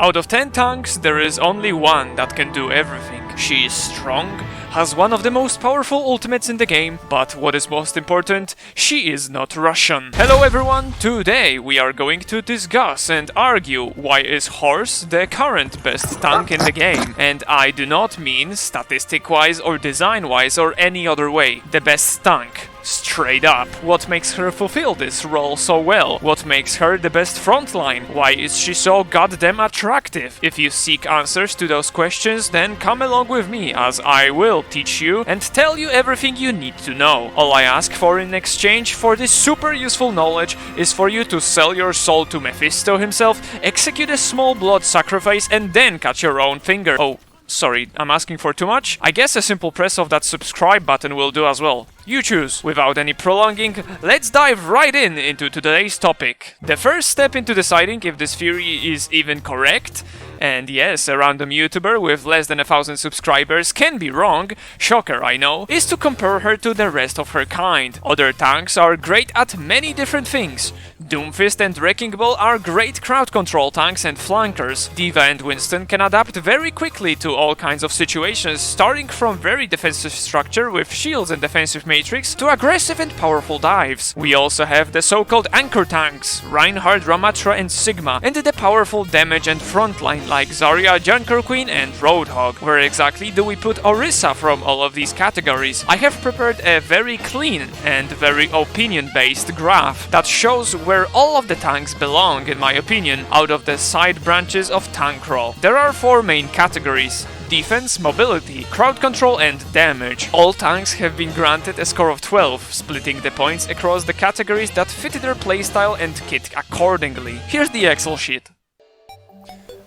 Out of 10 tanks, there is only one that can do everything. She is strong, has one of the most powerful ultimates in the game, but what is most important, she is not Russian. Hello everyone, today we are going to discuss and argue why is Horse the current best tank in the game. And I do not mean statistic-wise or design-wise or any other way. The best tank. Straight up. What makes her fulfill this role so well? What makes her the best frontline? Why is she so goddamn attractive? If you seek answers to those questions, then come along with me as I will teach you and tell you everything you need to know. All I ask for in exchange for this super useful knowledge is for you to sell your soul to Mephisto himself, execute a small blood sacrifice and then cut your own finger. Oh, sorry, I'm asking for too much? I guess a simple press of that subscribe button will do as well. You choose. Without any prolonging, let's dive right into today's topic. The first step into deciding if this theory is even correct, and yes, a random YouTuber with less than 1,000 subscribers can be wrong, shocker I know, is to compare her to the rest of her kind. Other tanks are great at many different things. Doomfist and Wrecking Ball are great crowd control tanks and flankers. D.Va and Winston can adapt very quickly to all kinds of situations, starting from very defensive structure with shields and defensive matrix to aggressive and powerful dives. We also have the so-called anchor tanks, Reinhardt, Ramatra and Sigma, and the powerful damage and frontline like Zarya, Junker Queen and Roadhog. Where exactly do we put ORISA from all of these categories? I have prepared a very clean and very opinion-based graph that shows where all of the tanks belong, in my opinion, out of the side branches of tank role. There are 4 main categories: defense, mobility, crowd control and damage. All tanks have been granted a score of 12, splitting the points across the categories that fit their playstyle and kit accordingly. Here's the Excel sheet.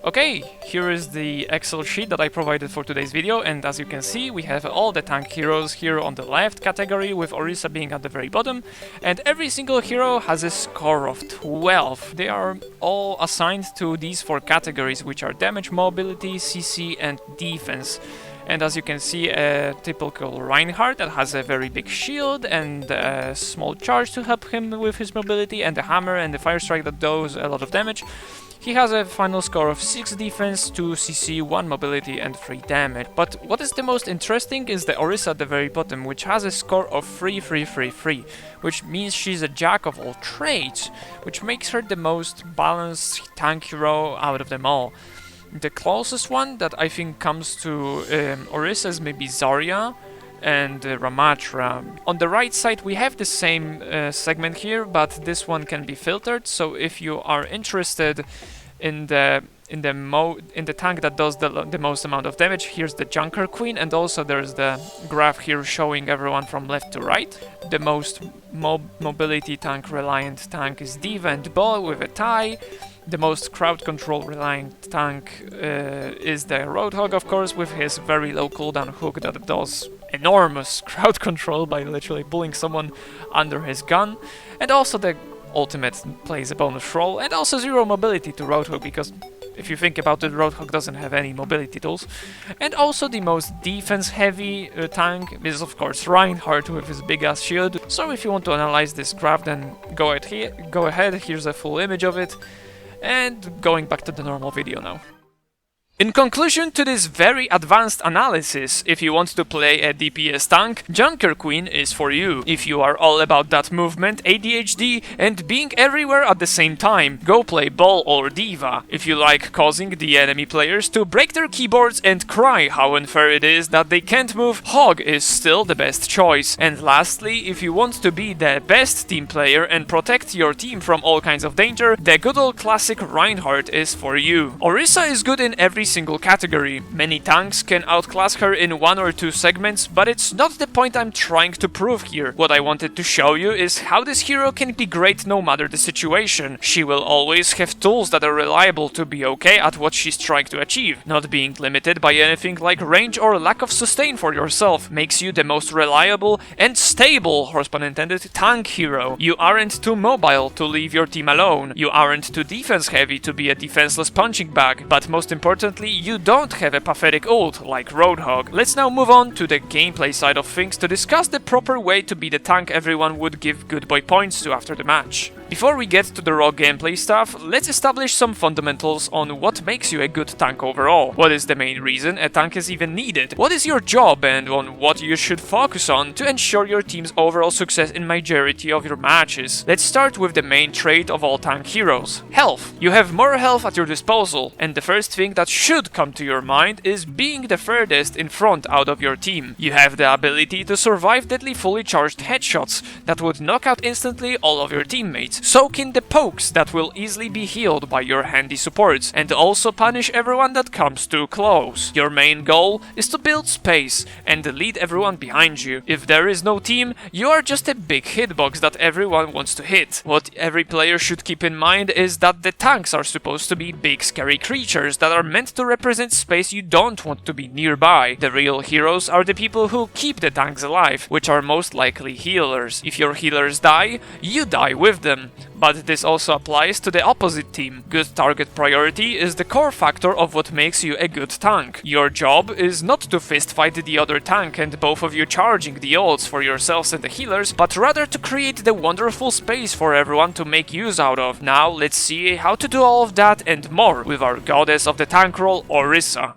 Okay, here is the Excel sheet that I provided for today's video, and as you can see we have all the tank heroes here on the left category, with Orisa being at the very bottom, and every single hero has a score of 12. They are all assigned to these 4 categories, which are damage, mobility, CC and defense. And as you can see, a typical Reinhardt that has a very big shield and a small charge to help him with his mobility, and the hammer and the fire strike that does a lot of damage. He has a final score of 6 defense, 2 CC, 1 mobility and 3 damage. But what is the most interesting is the Orisa at the very bottom, which has a score of 3, which means she's a jack of all trades, which makes her the most balanced tank hero out of them all. The closest one that I think comes to Orisa is maybe Zarya and Ramatra. On the right side we have the same segment here, but this one can be filtered, so if you are interested in the tank that does the most amount of damage, here's the Junker Queen, and also there's the graph here showing everyone from left to right. The most mobility tank reliant tank is D.Va and Ball with a tie. The most crowd control reliant tank is the Roadhog, of course, with his very low cooldown hook that does enormous crowd control by literally pulling someone under his gun. And also the ultimate plays a bonus role, and also 0 mobility to Roadhog, because if you think about it, Roadhog doesn't have any mobility tools. And also the most defense-heavy tank is of course Reinhardt with his big-ass shield. So if you want to analyze this graph, then go ahead, here's a full image of it. And going back to the normal video now. In conclusion to this very advanced analysis, if you want to play a DPS tank, Junker Queen is for you. If you are all about that movement, ADHD and being everywhere at the same time, go play Ball or D.Va. If you like causing the enemy players to break their keyboards and cry how unfair it is that they can't move, Hog is still the best choice. And lastly, if you want to be the best team player and protect your team from all kinds of danger, the good old classic Reinhardt is for you. Orisa is good in every single category. Many tanks can outclass her in 1 or 2 segments, but it's not the point I'm trying to prove here. What I wanted to show you is how this hero can be great no matter the situation. She will always have tools that are reliable to be okay at what she's trying to achieve. Not being limited by anything like range or lack of sustain for yourself makes you the most reliable and stable, horse pun intended, tank hero. You aren't too mobile to leave your team alone. You aren't too defense heavy to be a defenseless punching bag. But most importantly, you don't have a pathetic ult like Roadhog. Let's now move on to the gameplay side of things to discuss the proper way to be the tank everyone would give good boy points to after the match. Before we get to the raw gameplay stuff, let's establish some fundamentals on what makes you a good tank overall. What is the main reason a tank is even needed? What is your job and on what you should focus on to ensure your team's overall success in majority of your matches? Let's start with the main trait of all tank heroes: health. You have more health at your disposal, and the first thing that should come to your mind is being the furthest in front out of your team. You have the ability to survive deadly fully charged headshots that would knock out instantly all of your teammates, soak in the pokes that will easily be healed by your handy supports, and also punish everyone that comes too close. Your main goal is to build space and lead everyone behind you. If there is no team, you are just a big hitbox that everyone wants to hit. What every player should keep in mind is that the tanks are supposed to be big scary creatures that are meant to represent space you don't want to be nearby. The real heroes are the people who keep the tanks alive, which are most likely healers. If your healers die, you die with them. But this also applies to the opposite team. Good target priority is the core factor of what makes you a good tank. Your job is not to fist fight the other tank and both of you charging the ults for yourselves and the healers, but rather to create the wonderful space for everyone to make use out of. Now let's see how to do all of that and more with our goddess of the tank role, ORISA.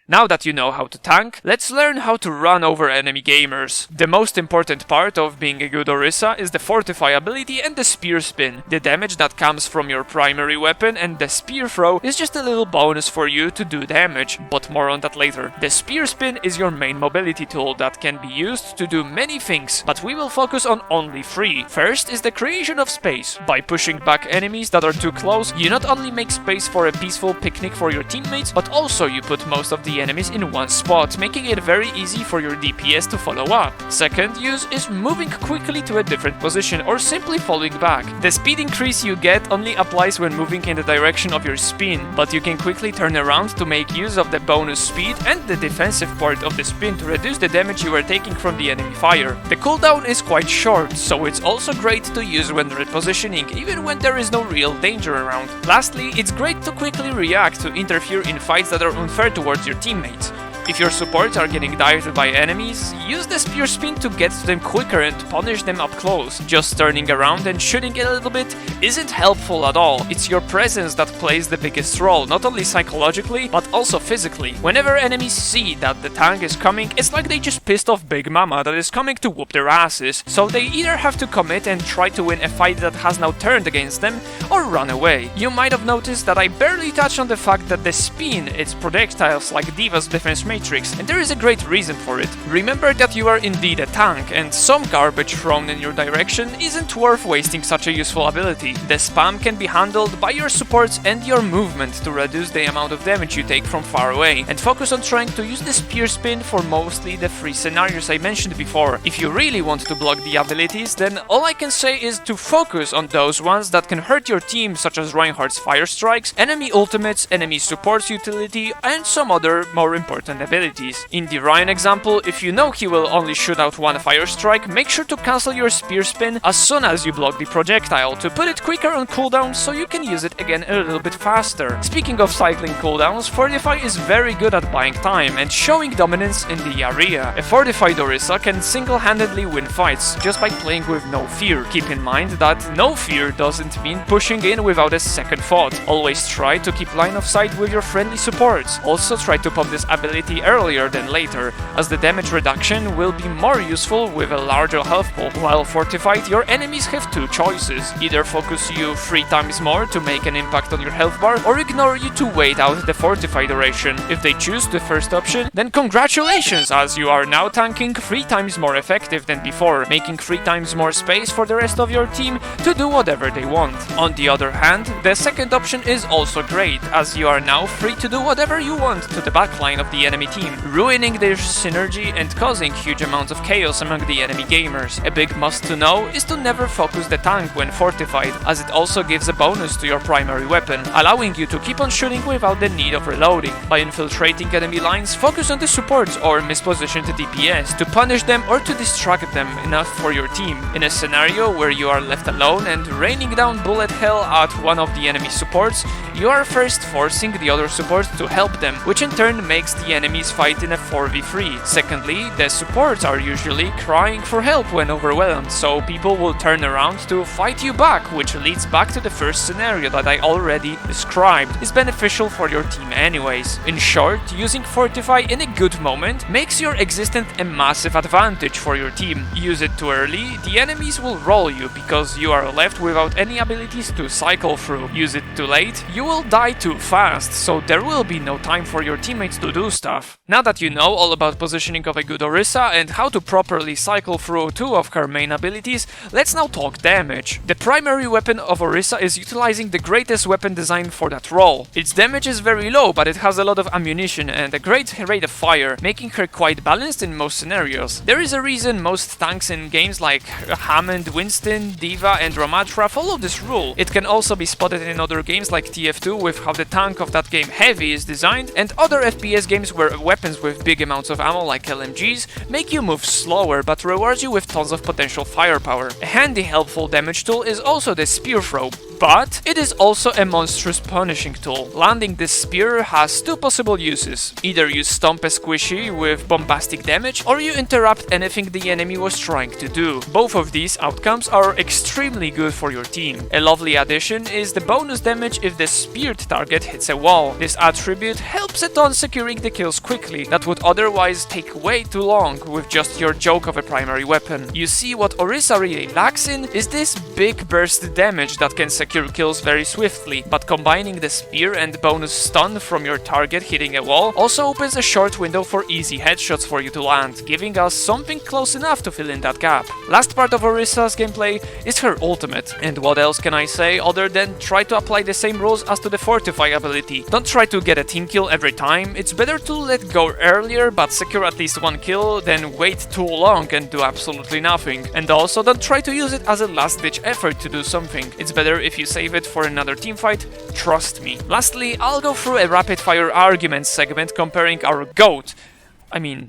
Now that you know how to tank, let's learn how to run over enemy gamers. The most important part of being a good ORISA is the Fortify ability and the Spear Spin. The damage that comes from your primary weapon and the Spear Throw is just a little bonus for you to do damage, but more on that later. The Spear Spin is your main mobility tool that can be used to do many things, but we will focus on only 3. First is the creation of space. By pushing back enemies that are too close, you not only make space for a peaceful picnic for your teammates, but also you put most of the enemies in one spot, making it very easy for your DPS to follow up. Second use is moving quickly to a different position or simply falling back. The speed increase you get only applies when moving in the direction of your spin, but you can quickly turn around to make use of the bonus speed and the defensive part of the spin to reduce the damage you are taking from the enemy fire. The cooldown is quite short, so it's also great to use when repositioning, even when there is no real danger around. Lastly, it's great to quickly react to interfere in fights that are unfair towards your teammates. If your supports are getting dived by enemies, use the Spear Spin to get to them quicker and punish them up close. Just turning around and shooting a little bit isn't helpful at all. It's your presence that plays the biggest role, not only psychologically, but also physically. Whenever enemies see that the tank is coming, it's like they just pissed off Big Mama that is coming to whoop their asses, so they either have to commit and try to win a fight that has now turned against them, or run away. You might have noticed that I barely touched on the fact that the spin its projectiles like Diva's defense matrix, and there is a great reason for it. Remember that you are indeed a tank, and some garbage thrown in your direction isn't worth wasting such a useful ability. The spam can be handled by your supports and your movement to reduce the amount of damage you take from far away, and focus on trying to use the Spear Spin for mostly the 3 scenarios I mentioned before. If you really want to block the abilities, then all I can say is to focus on those ones that can hurt your team, such as Reinhardt's Fire Strikes, enemy ultimates, enemy supports utility, and some other more important abilities. In the Ryan example, if you know he will only shoot out 1 Fire Strike, make sure to cancel your Spear Spin as soon as you block the projectile to put it quicker on cooldown so you can use it again a little bit faster. Speaking of cycling cooldowns, Fortify is very good at buying time and showing dominance in the area. A fortified ORISA can single-handedly win fights just by playing with no fear. Keep in mind that no fear doesn't mean pushing in without a second thought. Always try to keep line of sight with your friendly supports. Also try to pop this ability earlier than later, as the damage reduction will be more useful with a larger health pool. While fortified, your enemies have 2 choices: either focus you 3 times more to make an impact on your health bar, or ignore you to wait out the fortified duration. If they choose the first option, then congratulations, as you are now tanking 3 times more effective than before, making 3 times more space for the rest of your team to do whatever they want. On the other hand, the second option is also great, as you are now free to do whatever you want to the backline of the enemy team, ruining their synergy and causing huge amounts of chaos among the enemy gamers. A big must to know is to never focus the tank when fortified, as it also gives a bonus to your primary weapon, allowing you to keep on shooting without the need of reloading. By infiltrating enemy lines, focus on the supports or mispositioned DPS to punish them or to distract them enough for your team. In a scenario where you are left alone and raining down bullet hell at one of the enemy supports, you are first forcing the other supports to help them, which in turn makes the enemy enemies fight in a 4v3. Secondly, the supports are usually crying for help when overwhelmed, so people will turn around to fight you back, which leads back to the first scenario that I already described, is beneficial for your team anyways. In short, using Fortify in a good moment makes your existence a massive advantage for your team. Use it too early, the enemies will roll you because you are left without any abilities to cycle through. Use it too late, you will die too fast, so there will be no time for your teammates to do stuff. Now that you know all about positioning of a good Orisa and how to properly cycle through two of her main abilities, let's now talk damage. The primary weapon of Orisa is utilizing the greatest weapon design for that role. Its damage is very low, but it has a lot of ammunition and a great rate of fire, making her quite balanced in most scenarios. There is a reason most tanks in games like Hammond, Winston, D.Va and Ramatra follow this rule. It can also be spotted in other games like TF2 with how the tank of that game Heavy is designed, and other FPS games where weapons with big amounts of ammo like LMGs make you move slower but rewards you with tons of potential firepower. A handy helpful damage tool is also the spear throw, but it is also a monstrous punishing tool. Landing this spear has two possible uses. Either you stomp a squishy with bombastic damage, or you interrupt anything the enemy was trying to do. Both of these outcomes are extremely good for your team. A lovely addition is the bonus damage if the speared target hits a wall. This attribute helps a ton securing the kills quickly that would otherwise take way too long with just your joke of a primary weapon. You see, what Orisa really lacks in is this big burst damage that can secure kills very swiftly, but combining the spear and bonus stun from your target hitting a wall also opens a short window for easy headshots for you to land, giving us something close enough to fill in that gap. Last part of Orisa's gameplay is her ultimate, and what else can I say other than try to apply the same rules as to the Fortify ability. Don't try to get a team kill every time, it's better to let go earlier but secure at least one kill than wait too long and do absolutely nothing. And also don't try to use it as a last ditch effort to do something, it's better if you save it for another teamfight, trust me. Lastly, I'll go through a rapid fire arguments segment comparing our GOAT,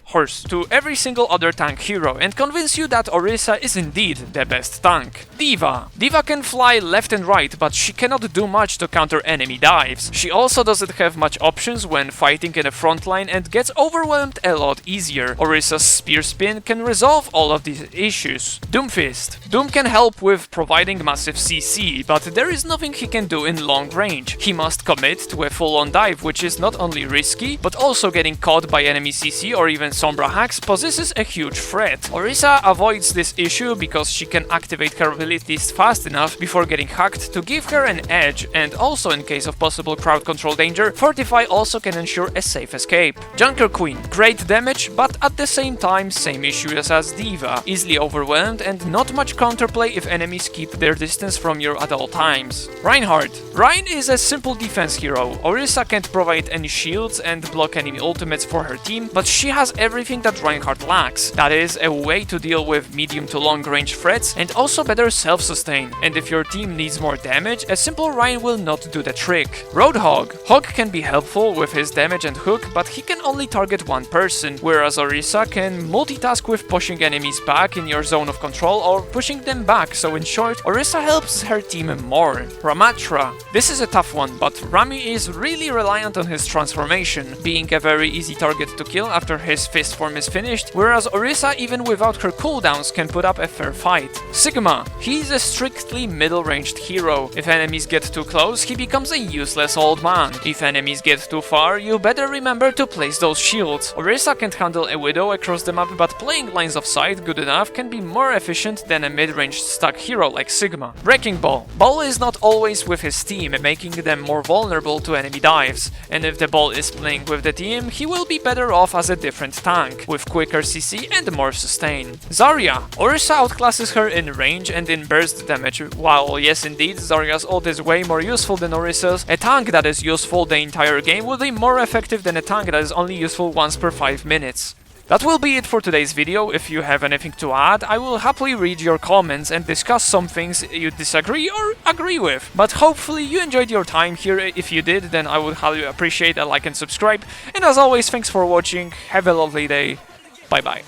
horse, to every single other tank hero and convince you that Orisa is indeed the best tank. D.Va. D.Va can fly left and right, but she cannot do much to counter enemy dives. She also doesn't have much options when fighting in the front line and gets overwhelmed a lot easier. Orisa's spear spin can resolve all of these issues. Doomfist. Doom can help with providing massive CC, but there is nothing he can do in long range. He must commit to a full-on dive, which is not only risky, but also getting caught by enemy CC or even Sombra hacks possesses a huge threat. Orisa avoids this issue because she can activate her abilities fast enough before getting hacked to give her an edge, and also in case of possible crowd control danger, Fortify also can ensure a safe escape. Junker Queen. Great damage, but at the same time same issues as D.Va. Easily overwhelmed and not much counterplay if enemies keep their distance from you at all times. Reinhardt. Rein is a simple defense hero. Orisa can't provide any shields and block enemy ultimates for her team, but she has everything that Reinhardt lacks. That is, a way to deal with medium to long range threats and also better self-sustain. And if your team needs more damage, a simple Rein will not do the trick. Roadhog. Hog can be helpful with his damage and hook, but he can only target one person, whereas Orisa can multitask with pushing enemies back in your zone of control or pushing them back, so in short, Orisa helps her team more. Ramatra. This is a tough one, but Rami is really reliant on his transformation, being a very easy target to kill after his fist form is finished, whereas Orisa, even without her cooldowns, can put up a fair fight. Sigma. He's a strictly middle-ranged hero. If enemies get too close, he becomes a useless old man. If enemies get too far, you better remember to place those shields. Orisa can't handle a Widow across the map, but playing lines of sight good enough can be more efficient than a mid-range stuck hero like Sigma. Wrecking Ball. Ball is not always with his team, making them more vulnerable to enemy dives, and if the Ball is playing with the team, he will be better off as a different tank, with quicker CC and more sustain. Zarya. Orisa outclasses her in range and in burst damage. While yes indeed, Zarya's ult is way more useful than Orisa's, a tank that is useful the entire game will be more effective than a tank that is only useful once per 5 minutes. That will be it for today's video. If you have anything to add, I will happily read your comments and discuss some things you disagree or agree with. But hopefully you enjoyed your time here. If you did, then I would highly appreciate a like and subscribe. And as always, thanks for watching, have a lovely day, bye bye.